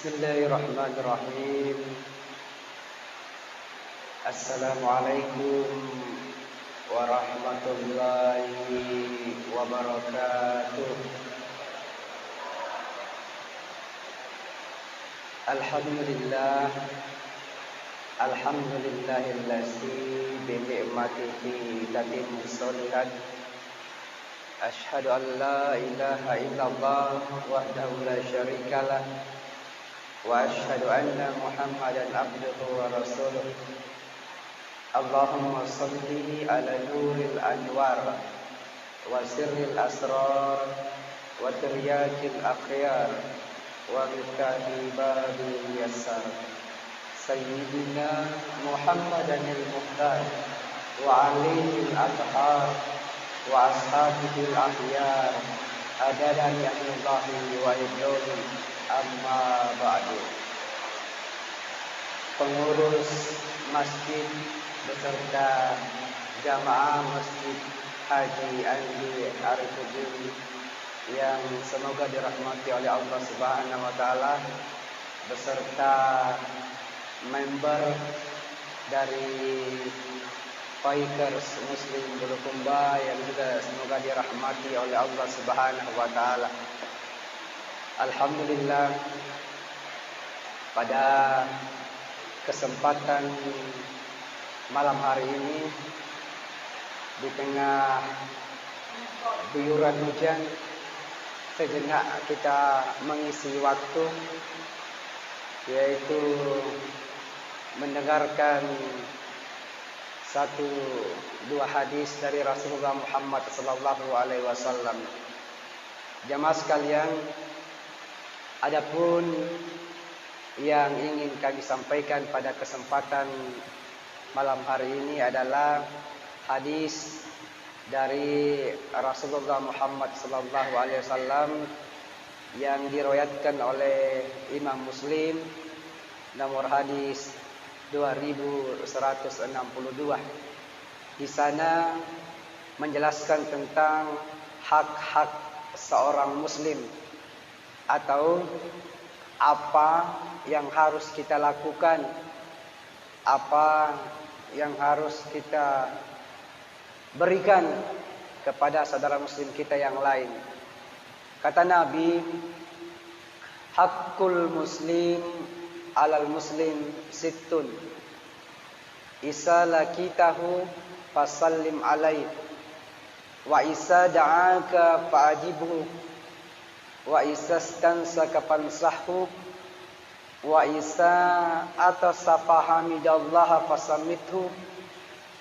Bismillahirrahmanirrahim. Assalamualaikum warahmatullahi wabarakatuh. Alhamdulillah, alhamdulillahillazi bi ni'matihi tatimmu sholihat. Asyhadu an la ilaha illallah wahdahu la syarikalah. Wa asyhadu anna Muhammadan abduhu wa rasuluh. Allahumma salli ala nuril anwar wa sirril asrar wa tiryakil akhyar wa miftahi babil yassar Sayyidina Muhammadanil muhtar wa alihil athar wa ashabihil ahyar adadan yahnillahi wa idoli. Amma ba'du. Pengurus masjid beserta jamaah Masjid Haji Andi Arifudin yang semoga dirahmati oleh Allah Subhanahu wa taala, beserta member dari Pikers Muslim Bulukumba yang juga semoga dirahmati oleh Allah Subhanahu wa taala. Alhamdulillah, pada kesempatan malam hari ini di tengah guyuran hujan, sejenak kita mengisi waktu, yaitu mendengarkan satu dua hadis dari Rasulullah Muhammad SAW. Jamaah sekalian, adapun yang ingin kami sampaikan pada kesempatan malam hari ini adalah hadis dari Rasulullah Muhammad SAW yang diriwayatkan oleh Imam Muslim, nomor hadis 2162. Di sana menjelaskan tentang hak-hak seorang muslim, atau apa yang harus kita lakukan, apa yang harus kita berikan kepada saudara muslim kita yang lain. Kata Nabi, hakul muslim alal muslim sittun, isa lakitahu fasallim alaih, wa isa da'aka fa'ajibhu, wa isa stansaka fansahhu, wa isa atasafa hamidallaha fasamithu,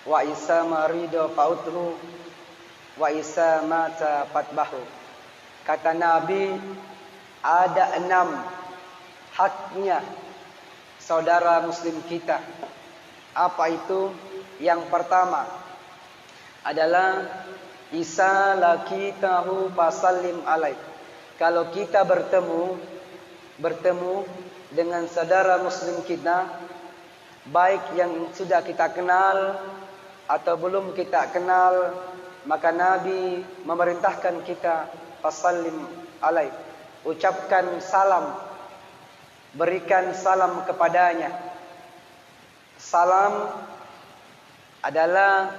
wa isa marida fauthu, wa isa mata fatbahu. Kata Nabi, ada 6 haknya saudara muslim kita. Apa itu? Yang pertama adalah isa lakitahu fasallim alaih. Kalau kita bertemu dengan saudara muslim kita, baik yang sudah kita kenal atau belum kita kenal, maka Nabi memerintahkan kita fasallim alaih, ucapkan salam, berikan salam kepadanya. Salam adalah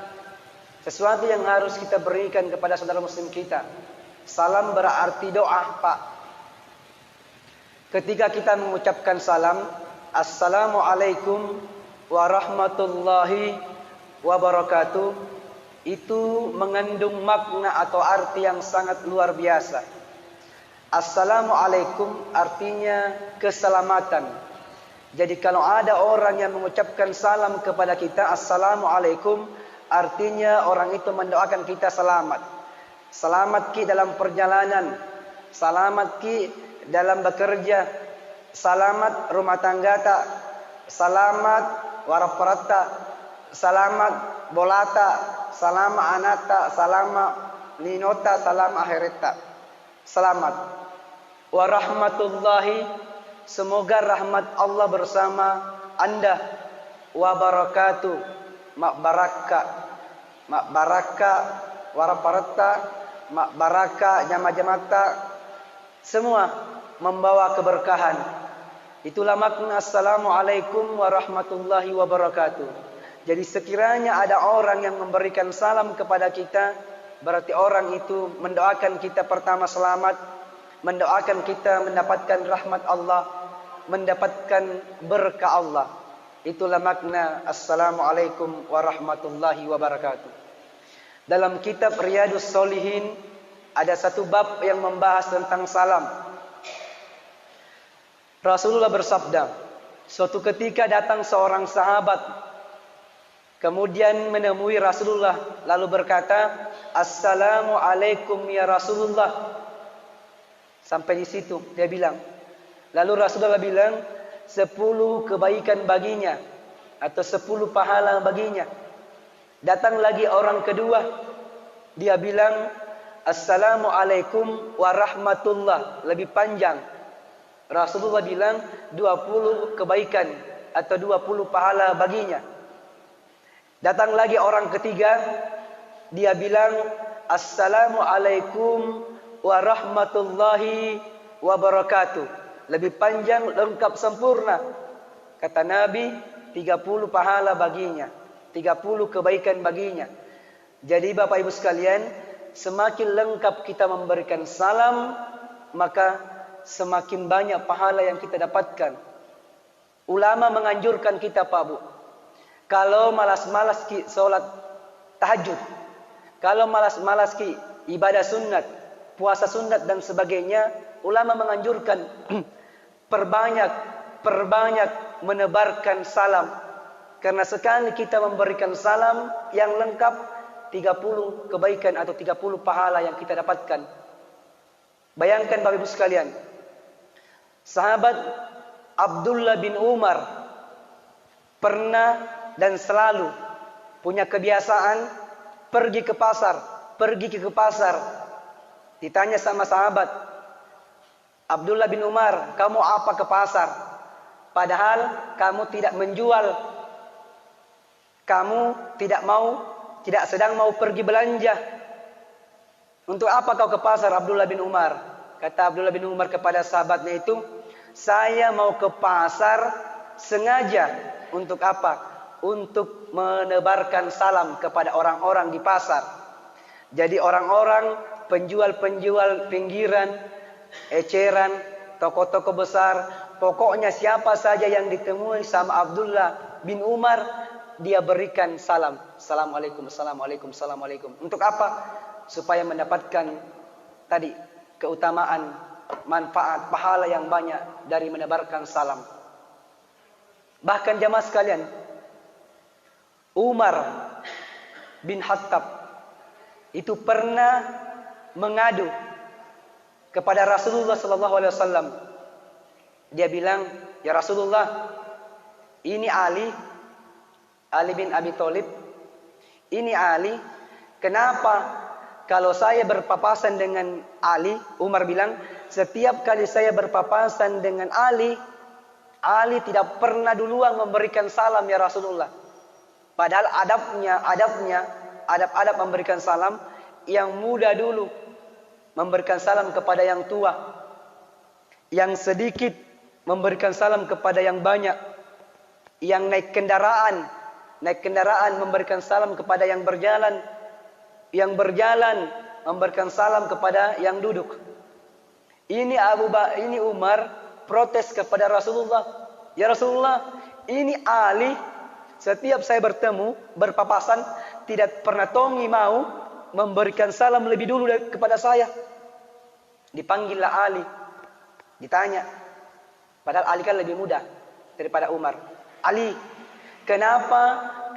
sesuatu yang harus kita berikan kepada saudara muslim kita. Salam berarti doa, Pak. Ketika kita mengucapkan salam, Assalamualaikum warahmatullahi wabarakatuh, itu mengandung makna atau arti yang sangat luar biasa. Assalamualaikum artinya keselamatan. Jadi kalau ada orang yang mengucapkan salam kepada kita, Assalamualaikum, artinya orang itu mendoakan kita selamat. Selamat ki dalam perjalanan, selamat ki dalam bekerja, selamat rumah tangga tak, selamat waraparata, selamat bolata, selamat anata, selamat ninota, selamat akhirata. Selamat. Warahmatullahi, semoga rahmat Allah bersama Anda. Wabarakatuh, mak baraka, waraparata, mak baraka, jama-jamata, semua membawa keberkahan. Itulah makna Assalamualaikum warahmatullahi wabarakatuh. Jadi sekiranya ada orang yang memberikan salam kepada kita, berarti orang itu mendoakan kita pertama selamat, mendoakan kita mendapatkan rahmat Allah, mendapatkan berkah Allah. Itulah makna Assalamualaikum warahmatullahi wabarakatuh. Dalam kitab Riyadhus Shalihin ada satu bab yang membahas tentang salam. Rasulullah bersabda, suatu ketika datang seorang sahabat, kemudian menemui Rasulullah, lalu berkata, Assalamualaikum ya Rasulullah. Sampai di situ dia bilang. Lalu Rasulullah bilang, 10 kebaikan baginya, atau 10 pahala baginya. Datang lagi orang kedua, dia bilang, Assalamualaikum warahmatullah, lebih panjang. Rasulullah bilang 20 kebaikan atau 20 pahala baginya. Datang lagi orang ketiga, dia bilang Assalamualaikum warahmatullahi wabarakatuh. Lebih panjang, lengkap, sempurna. Kata Nabi, 30 pahala baginya, 30 kebaikan baginya. Jadi Bapak Ibu sekalian, semakin lengkap kita memberikan salam, maka semakin banyak pahala yang kita dapatkan. Ulama menganjurkan kita, Pak Bu, kalau malas-malas ki sholat tahajud, kalau malas-malas ki ibadah sunat, puasa sunat dan sebagainya, ulama menganjurkan perbanyak menebarkan salam. Karena sekali kita memberikan salam yang lengkap, 30 kebaikan atau 30 pahala yang kita dapatkan. Bayangkan Bapak Ibu sekalian, sahabat Abdullah bin Umar pernah dan selalu punya kebiasaan pergi ke pasar. Ditanya sama sahabat, Abdullah bin Umar, kamu apa ke pasar? Padahal kamu tidak menjual, kamu tidak sedang mau pergi belanja. Untuk apa kau ke pasar, Abdullah bin Umar? Kata Abdullah bin Umar kepada sahabatnya itu, saya mau ke pasar sengaja. Untuk apa? Untuk menebarkan salam kepada orang-orang di pasar. Jadi orang-orang, penjual-penjual pinggiran, eceran, toko-toko besar, pokoknya siapa saja yang ditemui sama Abdullah bin Umar, dia berikan salam. Assalamualaikum, assalamualaikum, assalamualaikum. Untuk apa? Supaya mendapatkan tadi keutamaan, manfaat, pahala yang banyak dari menebarkan salam. Bahkan jamaah sekalian, Umar bin Khattab itu pernah mengadu kepada Rasulullah sallallahu alaihi wasallam. Dia bilang, "Ya Rasulullah, ini Ali bin Abi Thalib. Ini Ali, kenapa kalau saya berpapasan dengan Ali?" Umar bilang, "Setiap kali saya berpapasan dengan Ali tidak pernah duluan memberikan salam ya Rasulullah." Padahal adab memberikan salam, yang muda dulu memberikan salam kepada yang tua, yang sedikit memberikan salam kepada yang banyak, yang naik kendaraan memberikan salam kepada yang berjalan memberikan salam kepada yang duduk. Ini Umar protes kepada Rasulullah, "Ya Rasulullah, ini Ali setiap saya berpapasan tidak pernah tongi mau memberikan salam lebih dulu kepada saya." Dipanggillah Ali, ditanya. Padahal Ali kan lebih muda daripada Umar. "Ali, kenapa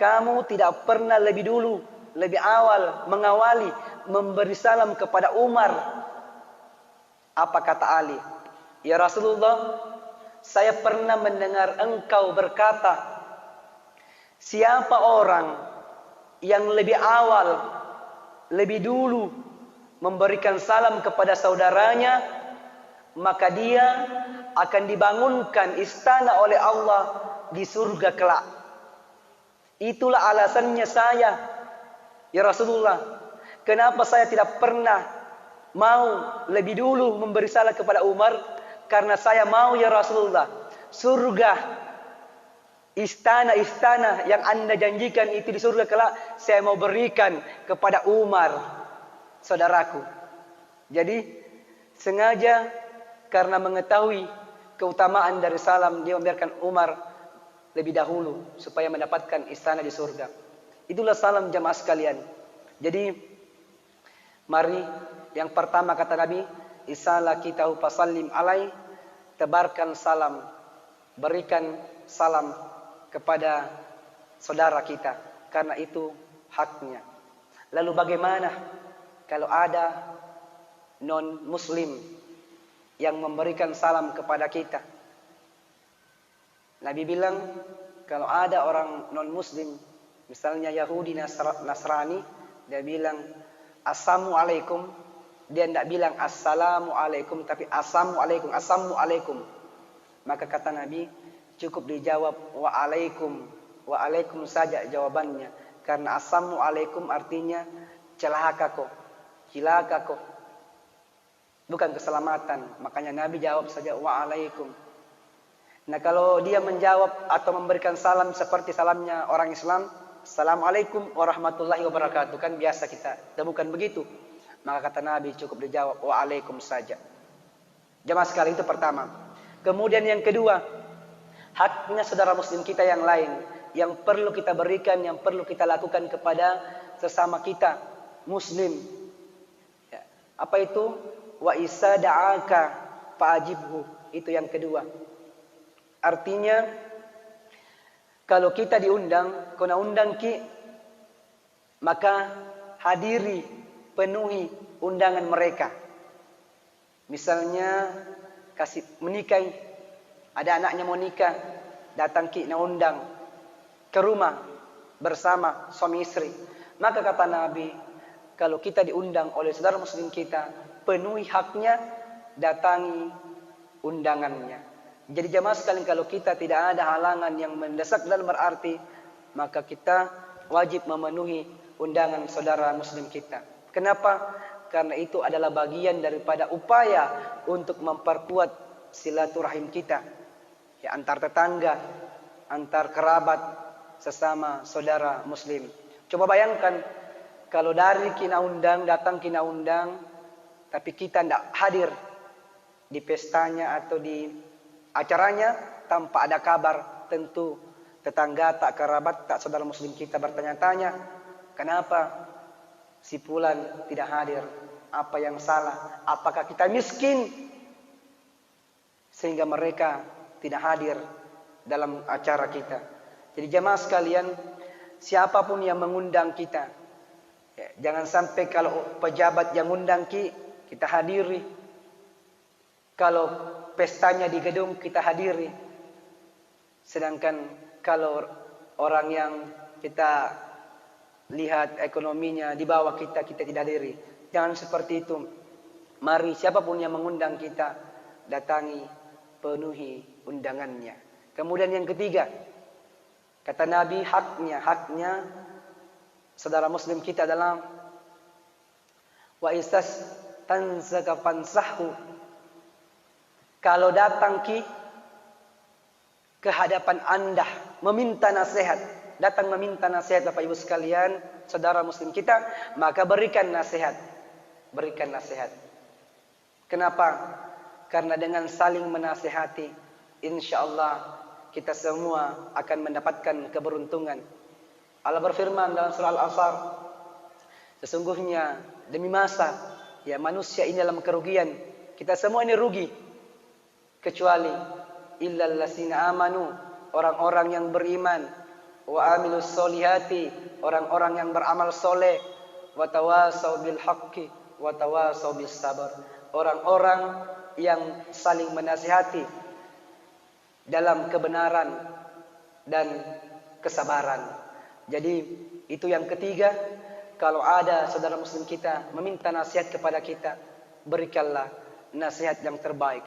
kamu tidak pernah lebih dulu, lebih awal mengawali memberi salam kepada Umar?" Apa kata Ali? "Ya Rasulullah, saya pernah mendengar engkau berkata, siapa orang yang lebih awal, lebih dulu memberikan salam kepada saudaranya, maka dia akan dibangunkan istana oleh Allah di surga kelak." Itulah alasannya saya, ya Rasulullah, kenapa saya tidak pernah mau lebih dulu memberi salam kepada Umar, karena saya mau ya Rasulullah, surga, istana-istana yang Anda janjikan itu di surga kelak, saya mau berikan kepada Umar, saudaraku. Jadi sengaja karena mengetahui keutamaan dari salam, dia membiarkan Umar lebih dahulu supaya mendapatkan istana di surga. Itulah salam jamaah sekalian. Jadi mari yang pertama kata Nabi, isala kitahu fasallim alai, tebarkan salam, berikan salam kepada saudara kita, karena itu haknya. Lalu bagaimana kalau ada non muslim yang memberikan salam kepada kita? Nabi bilang kalau ada orang non muslim, misalnya Yahudi Nasrani, dia bilang assalamualaikum, dia tidak bilang assalamualaikum tapi assalamualaikum, assalamualaikum. Maka kata Nabi, cukup dijawab waalaikum saja jawabannya, karena assalamualaikum artinya celaka kok, bukan keselamatan. Makanya Nabi jawab saja waalaikum. Nah kalau dia menjawab atau memberikan salam seperti salamnya orang Islam, assalamualaikum warahmatullahi wabarakatuh, kan biasa kita, dan bukan begitu. Maka kata Nabi cukup dijawab waalaikum saja. Jamaah sekalian, itu pertama. Kemudian yang kedua, haknya saudara muslim kita yang lain yang perlu kita berikan, yang perlu kita lakukan kepada sesama kita muslim. Ya. Apa itu? Wa isa da'aka fa'ajibhu. Itu yang kedua. Artinya kalau kita diundang, kena undang ki, maka hadiri, penuhi undangan mereka. Misalnya kasih menikahi, ada anaknya mau nikah, datang ki na undang ke rumah bersama suami istri. Maka kata Nabi, kalau kita diundang oleh saudara muslim kita, penuhi haknya, datangi undangannya. Jadi jamaah sekalian, kalau kita tidak ada halangan yang mendesak dalam berarti, maka kita wajib memenuhi undangan saudara muslim kita. Kenapa? Karena itu adalah bagian daripada upaya untuk memperkuat silaturahim kita, ya, antar tetangga, antar kerabat, sesama saudara muslim. Coba bayangkan kalau dari kina undang, datang kina undang, tapi kita tidak hadir di pestanya atau di acaranya tanpa ada kabar, tentu tetangga tak, kerabat tak, saudara muslim kita bertanya-tanya, kenapa si fulan tidak hadir? Apa yang salah? Apakah kita miskin sehingga mereka tidak hadir dalam acara kita? Jadi jemaah sekalian, siapapun yang mengundang kita, ya, jangan sampai kalau pejabat yang undang kita hadiri. Kalau pestanya di gedung kita hadiri. Sedangkan kalau orang yang kita lihat ekonominya di bawah kita tidak hadiri. Jangan seperti itu. Mari siapapun yang mengundang kita, datangi, penuhi undangannya. Kemudian yang ketiga, kata Nabi, haknya saudara muslim kita adalah wa istas tanzaka fansahu. Kalau datang ke hadapan Anda meminta nasihat, datang meminta nasihat Bapak Ibu sekalian, saudara muslim kita, maka berikan nasihat. Berikan nasihat. Kenapa? Karena dengan saling menasihati, insya Allah kita semua akan mendapatkan keberuntungan. Allah berfirman dalam surah Al-Asr, sesungguhnya demi masa, ya, manusia ini dalam kerugian. Kita semua ini rugi, kecuali illal ladzina amanu, orang-orang yang beriman, wa amilus solihati, orang-orang yang beramal soleh, wa tawasau bil haqqi wa tawasau bis sabar, orang-orang yang saling menasihati dalam kebenaran dan kesabaran. Jadi itu yang ketiga, kalau ada saudara muslim kita meminta nasihat kepada kita, berikanlah nasihat yang terbaik.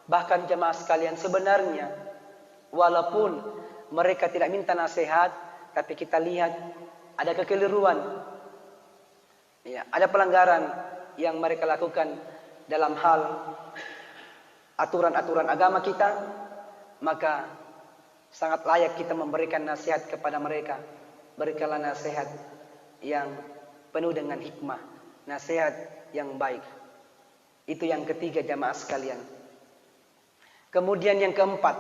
Bahkan jemaah sekalian, sebenarnya walaupun mereka tidak minta nasihat, tapi kita lihat ada kekeliruan, ya, ada pelanggaran yang mereka lakukan dalam hal aturan-aturan agama kita, maka sangat layak kita memberikan nasihat kepada mereka. Berikanlah nasihat yang penuh dengan hikmah, nasihat yang baik. Itu yang ketiga jamaah sekalian. Kemudian yang keempat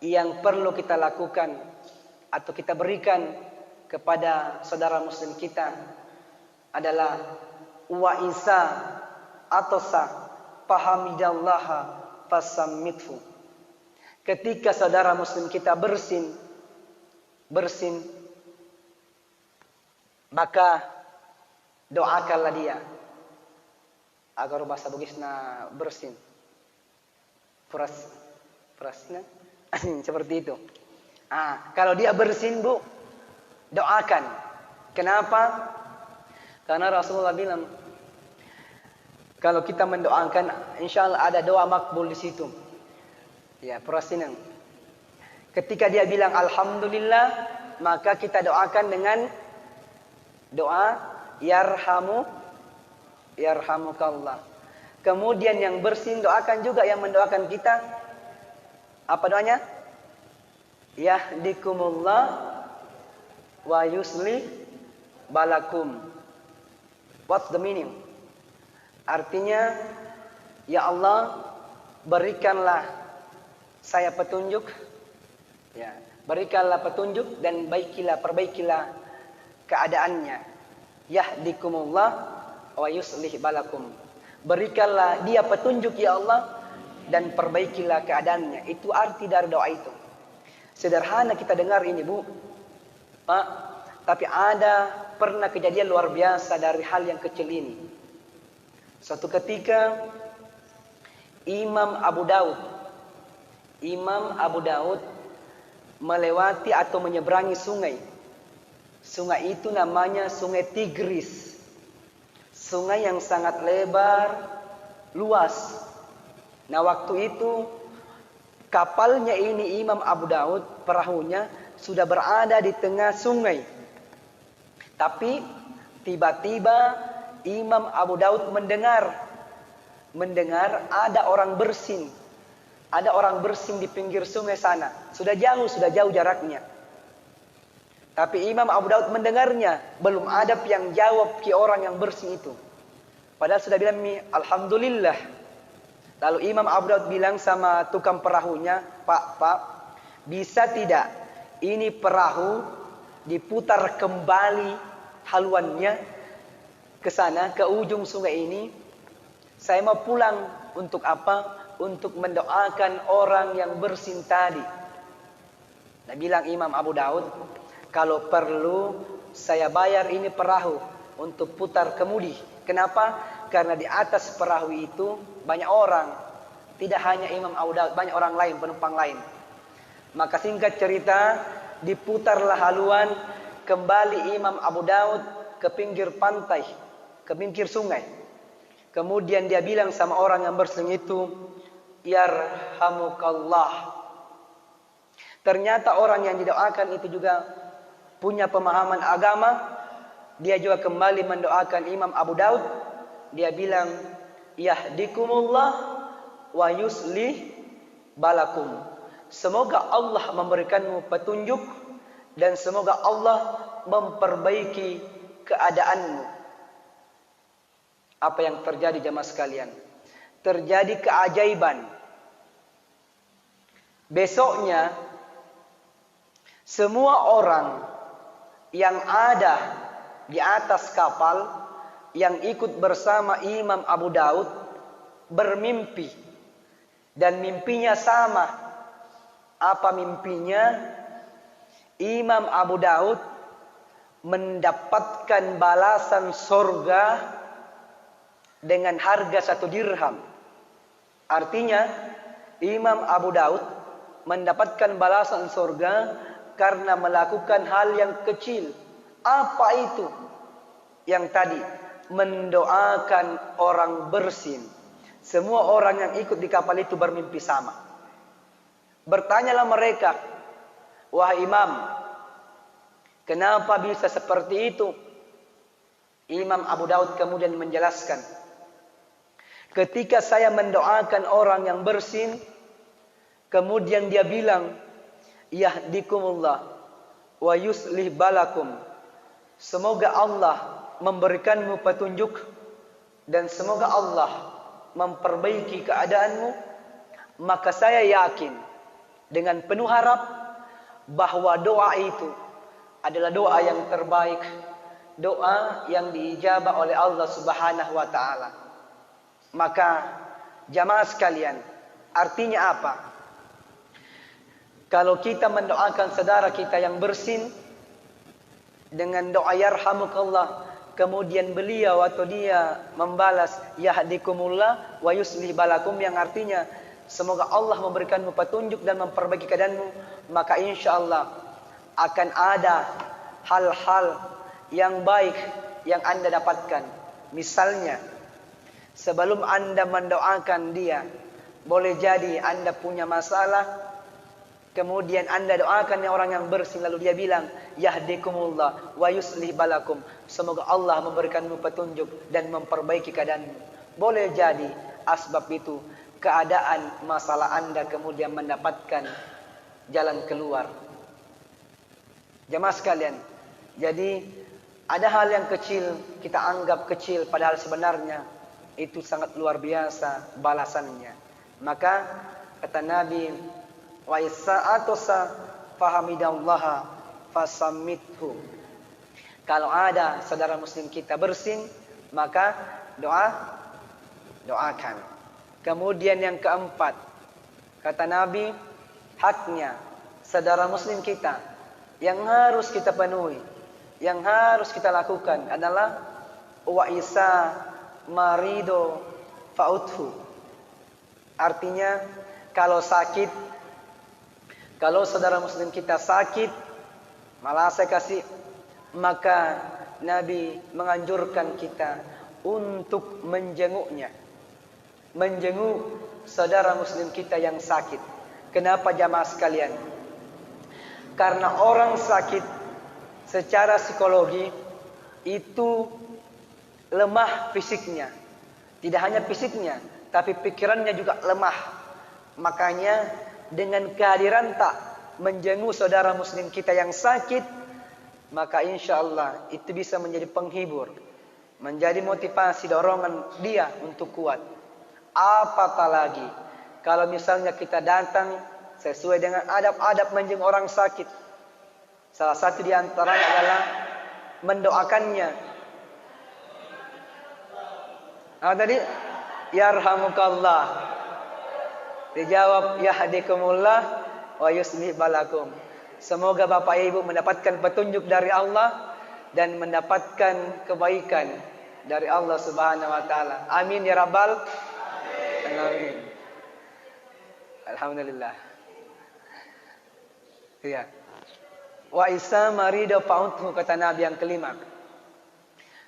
yang perlu kita lakukan atau kita berikan kepada saudara muslim kita adalah wa isa atau sa fahamidallaha fasammithu. Ketika saudara muslim kita bersin, maka doakanlah dia agar bahasa Bugisna bersin. Prasna seperti itu. Kalau dia bersin, Bu, doakan. Kenapa? Karena Rasulullah bilang kalau kita mendoakan, insya Allah ada doa makbul di situ. Ya, perasinan. Ketika dia bilang alhamdulillah, maka kita doakan dengan doa yarhamukallah. Kemudian yang bersin doakan juga yang mendoakan kita. Apa doanya? Yahdikumullah wa yuslih balakum. What's the meaning? Artinya, ya Allah, berikanlah saya petunjuk, ya, berikanlah petunjuk dan perbaikilah keadaannya. Yahdikumullah wa yuslih balakum. Berikanlah dia petunjuk ya Allah dan perbaikilah keadaannya. Itu arti dari doa itu. Sederhana kita dengar ini, Bu, Pak, tapi pernah kejadian luar biasa dari hal yang kecil ini. Suatu ketika Imam Abu Daud melewati atau menyeberangi sungai. Sungai itu namanya Sungai Tigris. Sungai yang sangat lebar, luas. Nah, waktu itu kapalnya ini Imam Abu Daud, perahunya sudah berada di tengah sungai. Tapi tiba-tiba Imam Abu Daud mendengar ada orang bersin. Ada orang bersin di pinggir sungai sana. Sudah jauh jaraknya. Tapi Imam Abu Daud mendengarnya. Belum ada yang jawab ke orang yang bersin itu. Padahal sudah bilang, alhamdulillah. Lalu Imam Abu Daud bilang sama tukang perahunya, Pak, bisa tidak ini perahu diputar kembali haluannya ke sana, ke ujung sungai ini? Saya mau pulang. Untuk apa? Untuk mendoakan orang yang bersin tadi. Nah, bilang Imam Abu Daud, kalau perlu saya bayar ini perahu untuk putar kemudi. Kenapa? Karena di atas perahu itu banyak orang. Tidak hanya Imam Abu Daud, banyak orang lain, penumpang lain. Maka singkat cerita, diputarlah haluan, kembali Imam Abu Daud ke pinggir pantai, ke pinggir sungai. Kemudian dia bilang sama orang yang bersin itu, yarhamukallah. Ternyata orang yang didoakan itu juga punya pemahaman agama. Dia juga kembali mendoakan Imam Abu Daud. Dia bilang, yahdikumullah wa yuslih balakum. Semoga Allah memberikanmu petunjuk dan semoga Allah memperbaiki keadaanmu. Apa yang terjadi jemaah sekalian? Terjadi keajaiban. Besoknya semua orang yang ada di atas kapal yang ikut bersama Imam Abu Daud bermimpi. Dan mimpinya sama. Apa mimpinya? Imam Abu Daud mendapatkan balasan surga dengan harga 1 dirham. Artinya Imam Abu Daud mendapatkan balasan surga karena melakukan hal yang kecil. Apa itu? Yang tadi, mendoakan orang bersin. Semua orang yang ikut di kapal itu bermimpi sama. Bertanyalah mereka, wahai Imam, kenapa bisa seperti itu? Imam Abu Daud kemudian menjelaskan, ketika saya mendoakan orang yang bersin, Kemudian dia bilang, yahdikumullah wa yuslih balakum. Semoga Allah memberikanmu petunjuk dan semoga Allah memperbaiki keadaanmu. Maka saya yakin dengan penuh harap bahwa doa itu adalah doa yang terbaik, doa yang diijabah oleh Allah Subhanahu wa taala. Maka jamaah sekalian, artinya apa? Kalau kita mendoakan saudara kita yang bersin dengan doa yarhamukallah, kemudian beliau atau dia membalas yahdikumullah wa yuslih balakum, yang artinya semoga Allah memberikanmu petunjuk dan memperbaiki keadaanmu, maka insyaallah akan ada hal-hal yang baik yang Anda dapatkan. Misalnya, sebelum Anda mendoakan dia, boleh jadi Anda punya masalah, kemudian Anda doakan orang yang bersih, lalu dia bilang yahdikumullah wa yuslih balakum, semoga Allah memberikanmu petunjuk dan memperbaiki keadaanmu. Boleh jadi asbab itu keadaan masalah Anda kemudian mendapatkan jalan keluar. Jamaah sekalian, jadi ada hal yang kecil kita anggap kecil, padahal sebenarnya itu sangat luar biasa balasannya. Maka kata Nabi, wa isa'atusa fahamidallaha fasammithu. Kalau ada saudara muslim kita bersin, maka doakan. Kemudian yang keempat, kata Nabi, haknya saudara muslim kita yang harus kita penuhi, yang harus kita lakukan adalah wa isa marido fauthu. Artinya kalau sakit, kalau saudara muslim kita sakit, malah saya kasih, maka Nabi menganjurkan kita untuk menjenguknya, menjenguk saudara muslim kita yang sakit. Kenapa jamaah sekalian? Karena orang sakit secara psikologi itu lemah fisiknya. Tidak hanya fisiknya, tapi pikirannya juga lemah. Makanya dengan kehadiran tak menjenguk saudara muslim kita yang sakit, maka insya Allah itu bisa menjadi penghibur, menjadi motivasi, dorongan dia untuk kuat. Apatah lagi kalau misalnya kita datang sesuai dengan adab-adab menjenguk orang sakit. Salah satu di antaranya adalah mendoakannya. Tadi yarhamukallah, dijawab yahdikumullah wa yuslih balakum. Semoga Bapak Ibu mendapatkan petunjuk dari Allah dan mendapatkan kebaikan dari Allah Subhanahu wa taala. Amin ya rabbal alamin. Alhamdulillah. Iya. Wa isa marido fauthu, kata Nabi yang kelima.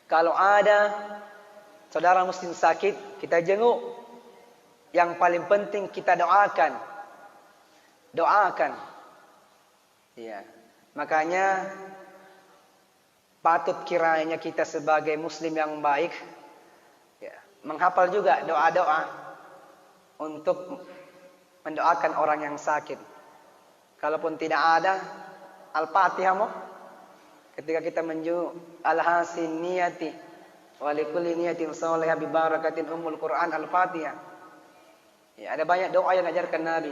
Kalau ada saudara muslim sakit, kita jenguk. Yang paling penting kita doakan. Doakan. Ya. Makanya patut kiranya kita sebagai muslim yang baik ya, menghafal juga doa-doa untuk mendoakan orang yang sakit. Kalaupun tidak ada Al-Fatihah mo, ketika kita menjenguk al-hasin niyati wa likulli niyatin shalihah bi barakatin ummul Quran Al-Fatihah. Ya, ada banyak doa yang diajarkan Nabi.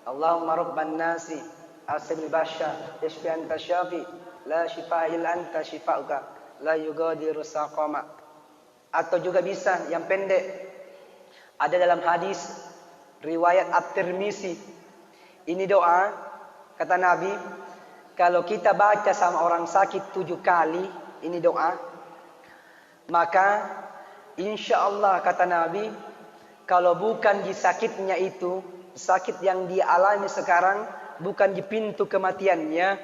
Allahumma rabban nasi asbil basya yashfi anta syafi la shifaa illa anta shifauka la yugadiru saqama. Atau juga bisa yang pendek, ada dalam hadis riwayat At-Tirmizi. Ini doa kata Nabi, kalau kita baca sama orang sakit 7 kali ini doa, maka insya Allah kata Nabi, kalau bukan di sakitnya itu, sakit yang dia alami sekarang, bukan di pintu kematiannya,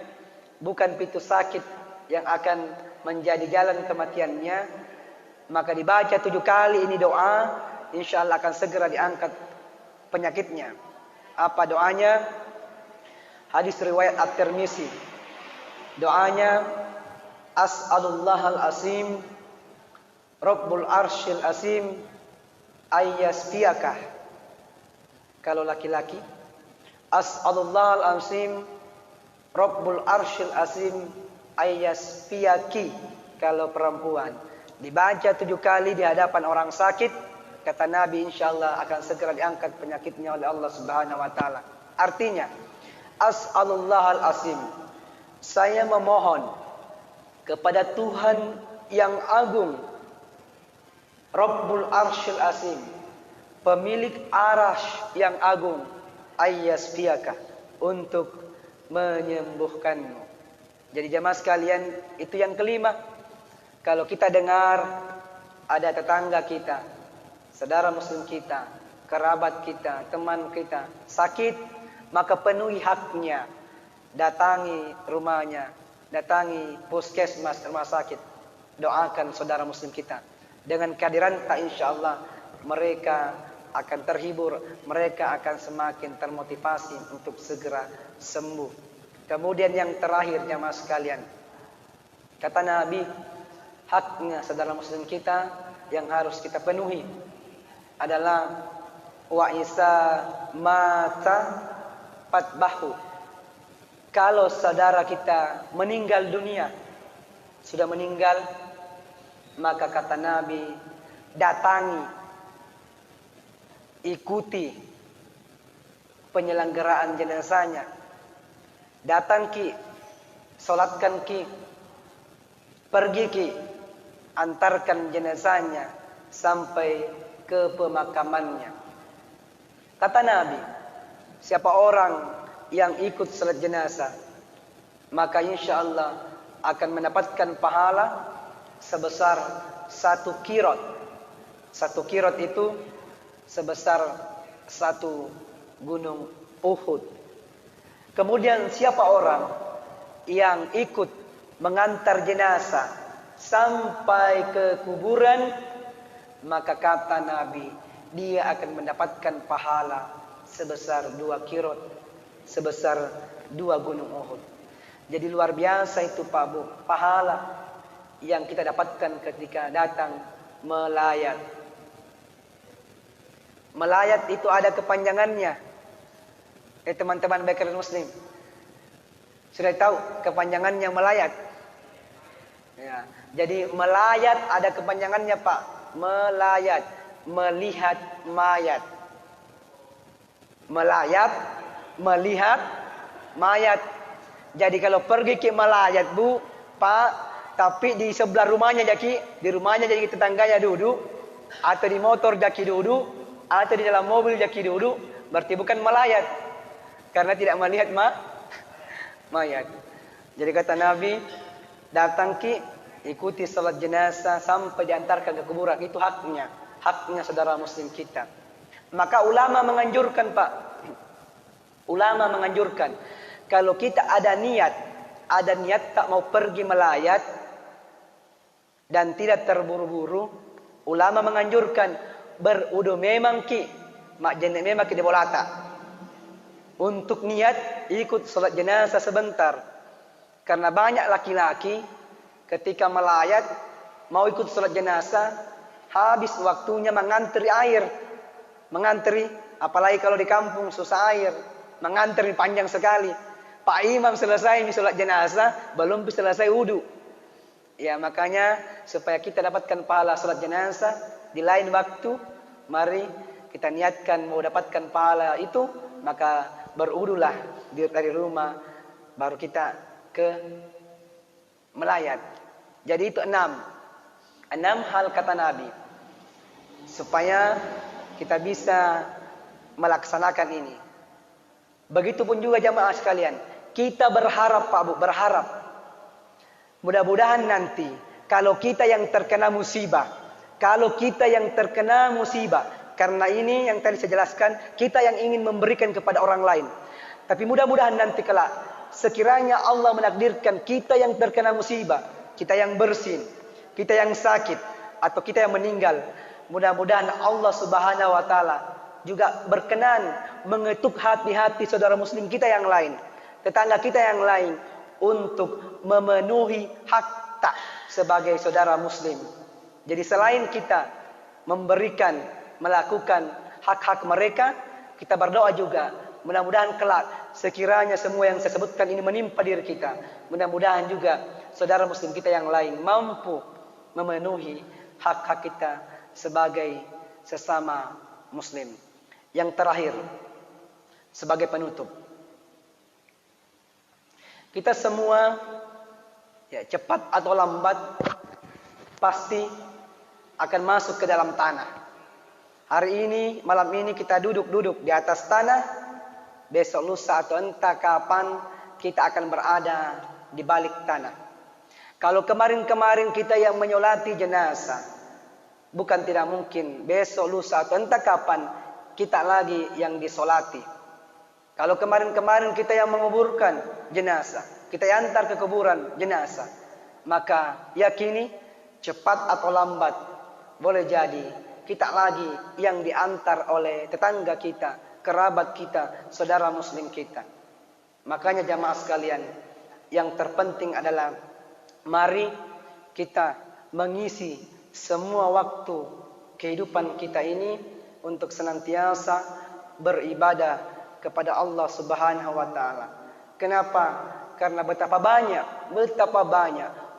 bukan pintu sakit yang akan menjadi jalan kematiannya, maka dibaca 7 kali ini doa, insya Allah akan segera diangkat penyakitnya. Apa doanya? Hadis riwayat At-Tirmizi. Doanya, As'alullahal Azim Rabbul Arsyil Azim ayyasfiyakah. Kalau laki-laki As'alullah al-azim Rabbul arsyil azim ayyasfiyaki. Kalau perempuan dibaca 7 kali di hadapan orang sakit, kata Nabi, insyaallah akan segera diangkat penyakitnya oleh Allah Subhanahu wa taala. Artinya, as'alullah al-azim, saya memohon kepada Tuhan yang agung, Rabbul arsyil azim, pemilik arasy yang agung, ayyasfiyaka, untuk menyembuhkanmu. Jadi jemaah sekalian, itu yang kelima. Kalau kita dengar ada tetangga kita, saudara muslim kita, kerabat kita, teman kita sakit, maka penuhi haknya. Datangi rumahnya, datangi puskesmas, rumah sakit. Doakan saudara muslim kita. Dengan kehadiran tak, insyaallah mereka akan terhibur, mereka akan semakin termotivasi untuk segera sembuh. Kemudian yang terakhir jemaah sekalian, kata Nabi, haknya saudara muslim kita yang harus kita penuhi adalah wa isa mata fatbahu. Kalau saudara kita meninggal dunia, sudah meninggal, maka kata Nabi, datangi, ikuti penyelenggaraan jenazahnya. Datang ki, solatkan ki, pergi ki, antarkan jenazahnya sampai ke pemakamannya. Kata Nabi, siapa orang yang ikut salat jenazah, maka insyaallah akan mendapatkan pahala sebesar 1 kirot. 1 kirot itu sebesar 1 gunung Uhud. Kemudian siapa orang yang ikut mengantar jenazah sampai ke kuburan, maka kata Nabi, dia akan mendapatkan pahala sebesar 2 kirot, sebesar 2 gunung Uhud. Jadi luar biasa itu Pak Bu, pahala yang kita dapatkan ketika datang melayat. Melayat itu ada kepanjangannya. Teman-teman background muslim, sudah tahu kepanjangannya melayat? Ya, jadi melayat ada kepanjangannya Pak. Melayat, melihat mayat. Melayat, melihat mayat. Jadi kalau pergi ke melayat Bu, Pak, tapi di sebelah rumahnya jaki, di rumahnya jadi tetangganya duduk, atau di motor jaki duduk, atau di dalam mobil jaki duduk, berarti bukan melayat, karena tidak melihat mayat. Jadi kata Nabi, datang ki, ikuti salat jenazah sampai diantarkan ke kuburan. Itu haknya saudara muslim kita. Maka ulama menganjurkan Pak, ulama menganjurkan, kalau kita ada niat tak mau pergi melayat dan tidak terburu-buru, ulama menganjurkan berudu memang ki, mak jenek memang ki dibolata. Untuk niat ikut salat jenazah sebentar. Karena banyak laki-laki ketika melayat mau ikut salat jenazah, habis waktunya mengantri air. Mengantri, apalagi kalau di kampung susah air, mengantri panjang sekali. Pak Imam selesai salat jenazah, belum selesai wudu. Ya, makanya supaya kita dapatkan pahala salat jenazah di lain waktu, mari kita niatkan mau dapatkan pahala itu, maka berudulah dari rumah, baru kita ke melayat. Jadi itu 6 hal kata Nabi supaya kita bisa melaksanakan ini. Begitupun juga jamaah sekalian, kita berharap Pak Bu, berharap mudah-mudahan nanti kalau kita yang terkena musibah, karena ini yang tadi saya jelaskan, kita yang ingin memberikan kepada orang lain. Tapi mudah-mudahan nanti kelak, sekiranya Allah menakdirkan kita yang terkena musibah, kita yang bersin, kita yang sakit, atau kita yang meninggal, mudah-mudahan Allah Subhanahu wa taala juga berkenan mengetuk hati-hati saudara muslim kita yang lain, tetangga kita yang lain, untuk memenuhi hak tak sebagai saudara muslim. Jadi selain kita memberikan, melakukan hak-hak mereka, kita berdoa juga Mudah-mudahan kelak sekiranya semua yang saya sebutkan ini menimpa diri kita, mudah-mudahan juga saudara muslim kita yang lain mampu memenuhi hak-hak kita sebagai sesama muslim. Yang terakhir, sebagai penutup, kita semua ya, cepat atau lambat pasti akan masuk ke dalam tanah. Hari ini, malam ini kita duduk-duduk di atas tanah. Besok lusa atau entah kapan kita akan berada di balik tanah. Kalau kemarin-kemarin kita yang menyolati jenazah, bukan tidak mungkin besok lusa atau entah kapan kita lagi yang disolati. Kalau kemarin-kemarin kita yang menguburkan jenazah, kita yang antar ke kuburan jenazah, maka yakini cepat atau lambat boleh jadi kita lagi yang diantar oleh tetangga kita, kerabat kita, saudara muslim kita. Makanya jamaah sekalian, yang terpenting adalah mari kita mengisi semua waktu kehidupan kita ini untuk senantiasa beribadah kepada Allah Subhanahu wa taala. Kenapa? Karena betapa banyak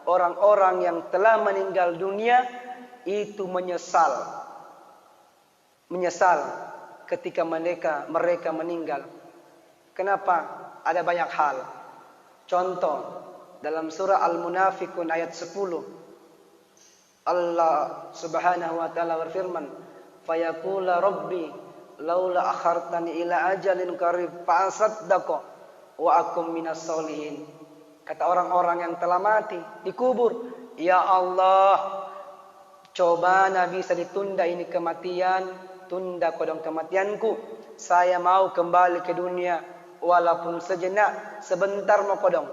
orang-orang yang telah meninggal dunia itu menyesal ketika mereka meninggal. Kenapa? Ada banyak hal. Contoh, dalam surah Al-Munafiqun ayat 10, Allah Subhanahu wa taala berfirman, "Fayaqula rabbi laula akhartani ila ajalin qarib fa asaddaqu wa akum minas solihin." Kata orang-orang yang telah mati dikubur, "Ya Allah, coba Nabi bisa ditunda ini kematian, tunda kodong kematianku. Saya mau kembali ke dunia walaupun sejenak, sebentar mau kodong."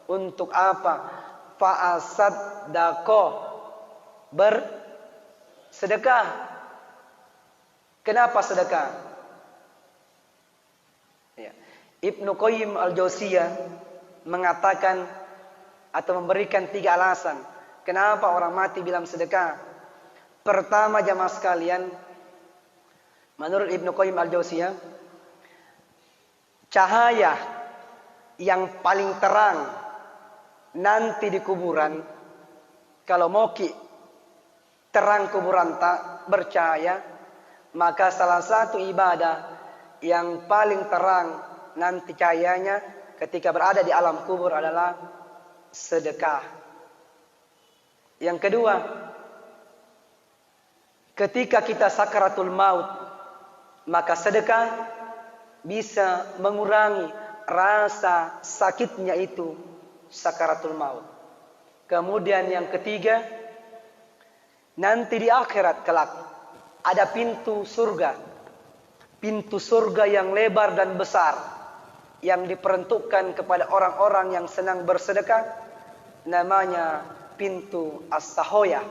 Untuk apa? Fa'asaddaqo, bersedekah. Kenapa sedekah? Ya. Ibnu Qayyim al-Jauziyah mengatakan atau memberikan 3 alasan kenapa orang mati bilang sedekah. Pertama jamaah sekalian, menurut Ibnu Qayyim al-Jauziyah, cahaya yang paling terang nanti di kuburan, kalau moki terang kuburan tak bercahaya, maka salah satu ibadah yang paling terang nanti cahayanya ketika berada di alam kubur adalah sedekah. Yang kedua, ketika kita sakaratul maut, maka sedekah bisa mengurangi rasa sakitnya itu sakaratul maut. Kemudian yang ketiga, nanti di akhirat kelak ada pintu surga. Pintu surga yang lebar dan besar yang diperuntukkan kepada orang-orang yang senang bersedekah, namanya pintu as-sahoyah.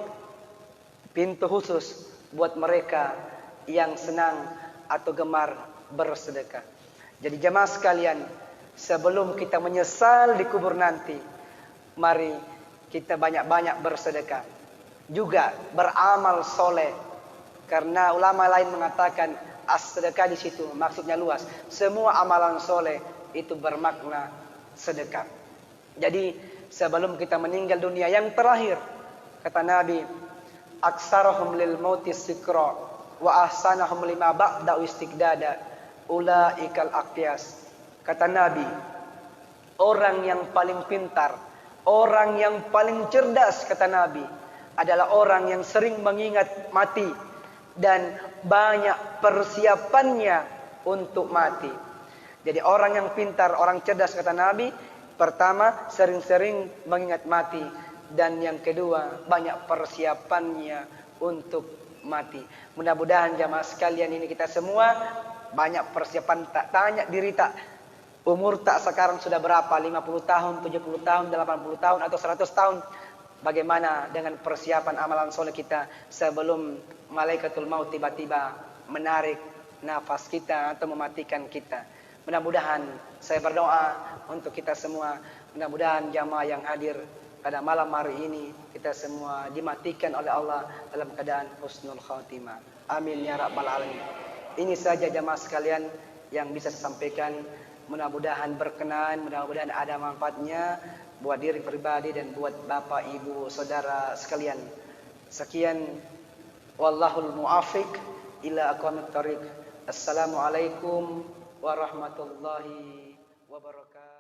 Pintu khusus buat mereka yang senang atau gemar bersedekah. Jadi jemaah sekalian, sebelum kita menyesal di kubur nanti, mari kita banyak-banyak bersedekah. Juga beramal soleh. Karena ulama lain mengatakan as-sedekah di situ maksudnya luas. Semua amalan soleh itu bermakna sedekah. Jadi sebelum kita meninggal dunia, yang terakhir kata Nabi, aksarahum lil mauti sikra wa ahsanahum lima ba'da istiqdada ulaikal aqyas. Kata Nabi, orang yang paling pintar, orang yang paling cerdas, kata Nabi, adalah orang yang sering mengingat mati dan banyak persiapannya untuk mati. Jadi orang yang pintar, orang cerdas, kata Nabi, pertama sering-sering mengingat mati, dan yang kedua banyak persiapannya untuk mati. Mudah-mudahan jamaah sekalian ini kita semua banyak persiapan. Tak tanya diri tak, umur tak sekarang sudah berapa, 50 tahun, 70 tahun, 80 tahun atau 100 tahun. Bagaimana dengan persiapan amalan soleh kita sebelum malaikatul maut tiba-tiba menarik nafas kita atau mematikan kita. Mudah-mudahan saya berdoa untuk kita semua, mudah-mudahan jamaah yang hadir pada malam hari ini kita semua dimatikan oleh Allah dalam keadaan husnul khatimah. Amin ya rabbal alamin. Ini saja jamaah sekalian yang bisa saya sampaikan. Mudah-mudahan berkenan, mudah-mudahan ada manfaatnya buat diri pribadi dan buat bapak, ibu, saudara sekalian. Sekian, wallahul muafiq ila aqwamit thariq. Assalamualaikum warahmatullahi wabarakatuh.